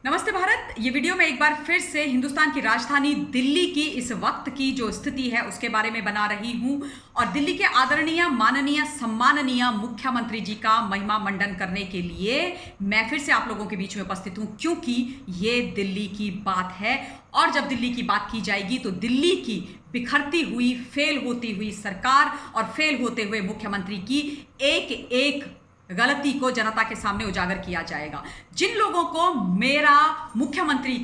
नमस्ते भारत। ये वीडियो में एक बार फिर से हिंदुस्तान की राजधानी दिल्ली की इस वक्त की जो स्थिति है उसके बारे में बना रही हूं और दिल्ली के आदरणीय माननीय सम्माननीय मुख्यमंत्री जी का महिमा मंडन करने के लिए मैं फिर से आप लोगों के बीच में उपस्थित हूं, क्योंकि ये दिल्ली की बात है। और जब दिल्ली की बात की जाएगी तो दिल्ली की बिखरती हुई, फेल होती हुई सरकार और फेल होते हुए मुख्यमंत्री की एक एक गलती को जनता के सामने उजागर किया जाएगा। जिन लोगों को मेरा मुख्यमंत्री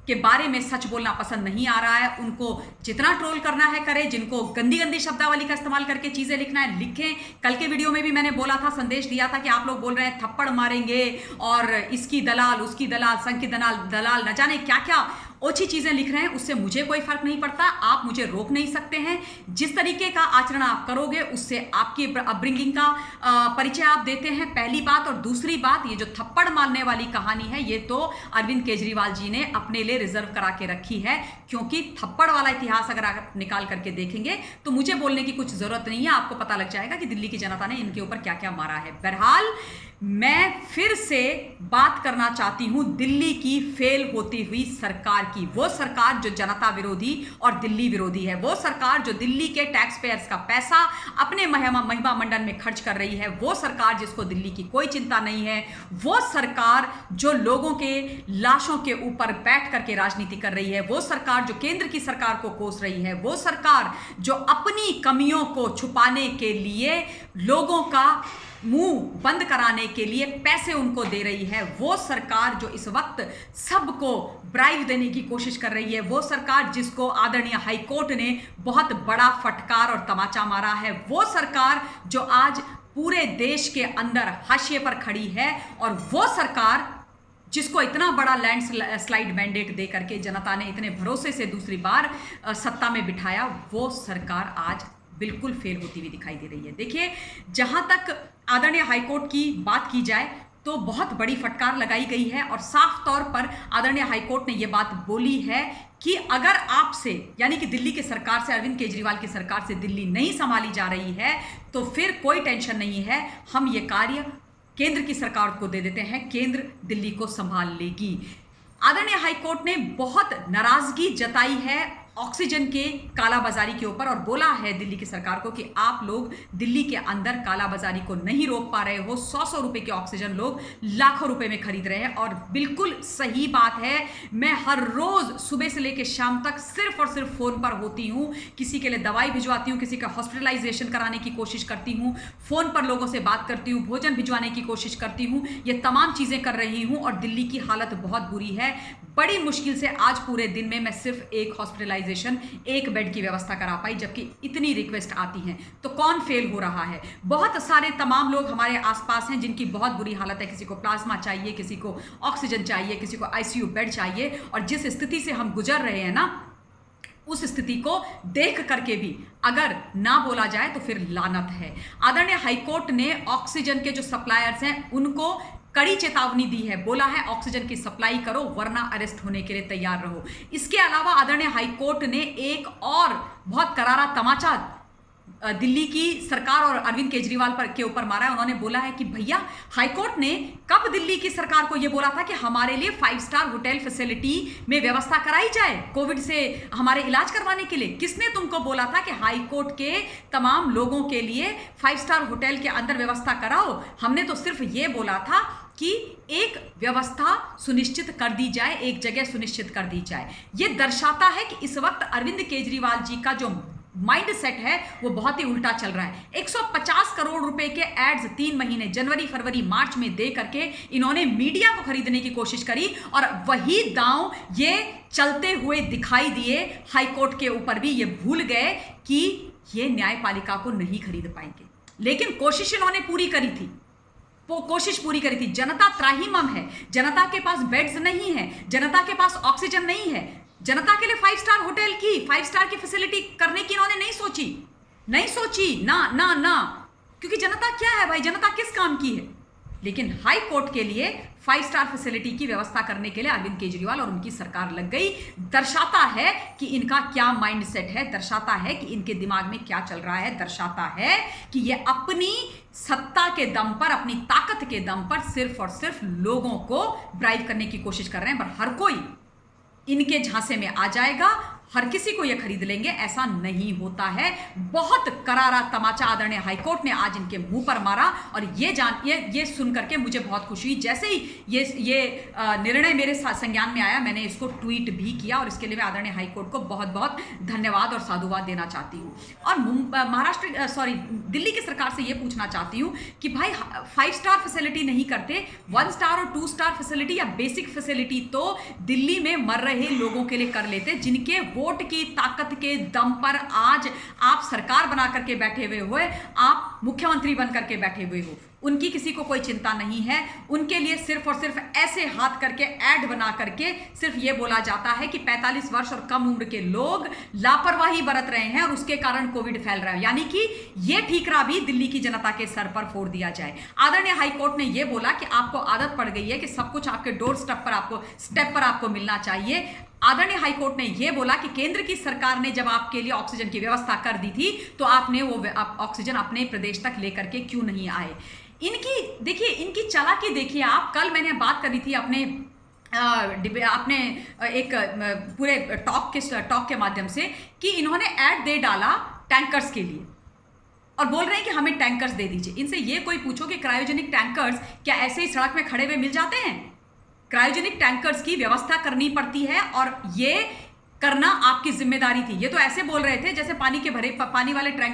के बारे में सच बोलना पसंद नहीं आ रहा है, उनको जितना ट्रोल करना है करें, जिनको गंदी गंदी शब्दावली का इस्तेमाल करके चीजें लिखना है लिखें। कल के वीडियो में भी मैंने बोला था, संदेश दिया था कि आप लोग बोल रहे हैं थप्पड़ मारेंगे और इसकी दलाल, उसकी दलाल, संघ की दलाल, न जाने क्या क्या ओछी चीजें लिख रहे हैं। उससे मुझे कोई फर्क नहीं पड़ता, आप मुझे रोक नहीं सकते हैं। जिस तरीके का आचरण आप करोगे उससे आपकी अपब्रिंगिंग का परिचय आप देते हैं, पहली बात। और दूसरी बात, ये जो थप्पड़ मारने वाली कहानी है ये तो अरविंद केजरीवाल जी ने अपने लिए रिजर्व करा के रखी है, क्योंकि थप्पड़ वाला इतिहास अगर आप निकाल करके देखेंगे तो मुझे बोलने की कुछ जरूरत नहीं है, आपको पता लग जाएगा कि दिल्ली की जनता ने इनके ऊपर क्या क्या मारा है। बहरहाल मैं फिर से बात करना चाहती हूं दिल्ली की फेल होती हुई सरकार की। वो सरकार जो जनता विरोधी और दिल्ली विरोधी है, वो सरकार जो दिल्ली के टैक्स पेयर्स का पैसा अपने महिमा मंडन में खर्च कर रही है, वो सरकार जिसको दिल्ली की कोई चिंता नहीं है, वो सरकार जो लोगों के लाशों के ऊपर बैठ करके राजनीति कर रही है, वो सरकार जो केंद्र की सरकार को कोस रही है, वो सरकार जो अपनी कमियों को छुपाने के लिए लोगों का मुंह बंद कराने के लिए पैसे उनको दे रही है, वो सरकार जो इस वक्त सबको ब्राइब देने की कोशिश कर रही है, वो सरकार जिसको आदरणीय हाईकोर्ट ने बहुत बड़ा फटकार और तमाचा मारा है, वो सरकार जो आज पूरे देश के अंदर हाशिए पर खड़ी है, और वो सरकार जिसको इतना बड़ा लैंडस्लाइड मैंडेट दे करके जनता ने इतने भरोसे से दूसरी बार सत्ता में बिठाया, वो सरकार आज बिल्कुल फेल होती हुई दिखाई दे रही है। देखिए, जहां तक आदरणीय हाईकोर्ट की बात की जाए तो बहुत बड़ी फटकार लगाई गई है और साफ तौर पर आदरणीय हाईकोर्ट ने यह बात बोली है कि अगर आपसे, यानी कि दिल्ली की सरकार से, अरविंद केजरीवाल की सरकार से दिल्ली नहीं संभाली जा रही है तो फिर कोई टेंशन नहीं है, हम ये कार्य केंद्र की सरकार को दे देते हैं, केंद्र दिल्ली को संभाल लेगी। आदरणीय हाईकोर्ट ने बहुत नाराजगी जताई है ऑक्सीजन के कालाबाजारी के ऊपर और बोला है दिल्ली की सरकार को कि आप लोग दिल्ली के अंदर कालाबाजारी को नहीं रोक पा रहे हो। 100 रुपए के ऑक्सीजन लोग लाखों रुपए में खरीद रहे हैं, और बिल्कुल सही बात है। मैं हर रोज सुबह से लेकर शाम तक सिर्फ और सिर्फ फोन पर होती हूँ, किसी के लिए दवाई भिजवाती हूँ, किसी का हॉस्पिटलाइजेशन कराने की कोशिश करती हूँ, फोन पर लोगों से बात करती हूँ, भोजन भिजवाने की कोशिश करती हूँ, ये तमाम चीजें कर रही हूँ। और दिल्ली की हालत बहुत बुरी है। बड़ी मुश्किल से आज पूरे दिन में मैं सिर्फ एक हॉस्पिटलाइजेशन, एक बेड की व्यवस्था करा पाई, जबकि इतनी रिक्वेस्ट आती हैं। तो कौन फेल हो रहा है? बहुत सारे तमाम लोग हमारे आसपास हैं जिनकी बहुत बुरी हालत है, किसी को प्लाज्मा चाहिए, किसी को ऑक्सीजन चाहिए, किसी को आईसीयू बेड चाहिए। और जिस स्थिति से हम गुजर रहे हैं ना, उस स्थिति को देख करके भी अगर ना बोला जाए तो फिर लानत है। आदरणीय हाईकोर्ट ने ऑक्सीजन के जो सप्लायर्स हैं उनको कड़ी चेतावनी दी है, बोला है ऑक्सीजन की सप्लाई करो वरना अरेस्ट होने के लिए तैयार रहो। इसके अलावा आदरणीय हाईकोर्ट ने एक और बहुत करारा तमाचा दिल्ली की सरकार और अरविंद केजरीवाल पर के ऊपर मारा है। उन्होंने बोला है कि भैया, हाईकोर्ट ने कब दिल्ली की सरकार को यह बोला था कि हमारे लिए 5 स्टार होटल फैसिलिटी में व्यवस्था कराई जाए कोविड से हमारे इलाज करवाने के लिए? किसने तुमको बोला था कि हाईकोर्ट के तमाम लोगों के लिए 5 स्टार होटल के अंदर व्यवस्था कराओ? हमने तो सिर्फ ये बोला था कि एक व्यवस्था सुनिश्चित कर दी जाए, एक जगह सुनिश्चित कर दी जाए। यह दर्शाता है कि इस वक्त अरविंद केजरीवाल जी का जो माइंड सेट है वो बहुत ही उल्टा चल रहा है। 150 करोड़ रुपए के एड्स 3 महीने जनवरी, फरवरी, मार्च में दे करके इन्होंने मीडिया को खरीदने की कोशिश करी, और वही दांव ये चलते हुए दिखाई दिए। हाईकोर्ट के ऊपर भी ये भूल गए कि ये न्यायपालिका को नहीं खरीद पाएंगे, लेकिन कोशिश इन्होंने पूरी करी थी। कोशिश पूरी करी थी। जनता त्राहिमाम है, जनता के पास बेड्स नहीं है, जनता के पास ऑक्सीजन नहीं है। जनता के लिए 5 स्टार होटल की, 5 स्टार की फैसिलिटी करने की इन्होंने नहीं सोची ना ना ना, क्योंकि जनता क्या है भाई, जनता किस काम की है? लेकिन हाई कोर्ट के लिए 5 स्टार फैसिलिटी की व्यवस्था करने के लिए अरविंद केजरीवाल और उनकी सरकार लग गई। दर्शाता है कि इनका क्या माइंडसेट है, दर्शाता है कि इनके दिमाग में क्या चल रहा है, दर्शाता है कि ये अपनी सत्ता के दम पर, अपनी ताकत के दम पर सिर्फ और सिर्फ लोगों को ब्राइब करने की कोशिश कर रहे हैं। पर हर कोई इनके झांसे में आ जाएगा, हर किसी को यह खरीद लेंगे, ऐसा नहीं होता है। बहुत करारा तमाचा आदरणीय हाईकोर्ट ने आज इनके मुंह पर मारा और ये सुन करके मुझे बहुत खुशी हुई। जैसे ही ये निर्णय मेरे संज्ञान में आया, मैंने इसको ट्वीट भी किया और इसके लिए मैं आदरणीय हाईकोर्ट को बहुत बहुत धन्यवाद और साधुवाद देना चाहती हूँ। और दिल्ली की सरकार से ये पूछना चाहती हूँ कि भाई 5 स्टार फैसिलिटी नहीं करते, 1 स्टार और 2 स्टार फैसिलिटी या बेसिक फैसिलिटी तो दिल्ली में मर रहे लोगों के लिए कर लेते, जिनके वोट की ताकत के दम पर आज आप सरकार बना करके बैठे हुए हो, आप मुख्यमंत्री बन करके बैठे हुए हो। उनकी किसी को कोई चिंता नहीं है। उनके लिए सिर्फ और सिर्फ ऐसे हाथ करके ऐड बना करके सिर्फ ये बोला जाता है कि 45 वर्ष और कम उम्र के लोग लापरवाही बरत रहे हैं और उसके कारण कोविड फैल रहा है, यानी कि ये ठीकरा भी दिल्ली की जनता के सर पर फोड़ दिया जाए। आदरणीय हाईकोर्ट ने यह बोला कि आपको आदत पड़ गई है कि सब कुछ आपके डोर स्टेप पर आपको मिलना चाहिए। आदरणीय हाईकोर्ट ने यह बोला कि केंद्र की सरकार ने जब आपके लिए ऑक्सीजन की व्यवस्था कर दी थी तो आपने वो ऑक्सीजन अपने प्रदेश तक लेकर के क्यों नहीं आए। इनकी चालाकी देखिए आप। कल मैंने बात करी थी अपने एक पूरे टॉक के माध्यम से कि इन्होंने ऐड दे डाला टैंकर्स के लिए और बोल रहे हैं कि हमें टैंकर्स दे दीजिए। इनसे ये कोई पूछो कि क्रायोजेनिक टैंकर्स क्या ऐसे ही सड़क में खड़े हुए मिल जाते हैं? क्रायोजेनिक टैंकर्स की व्यवस्था करनी पड़ती है और ये करना आपकी जिम्मेदारी थी। ये तो ऐसे बोल रहे थे जैसे पानी वाले टैंक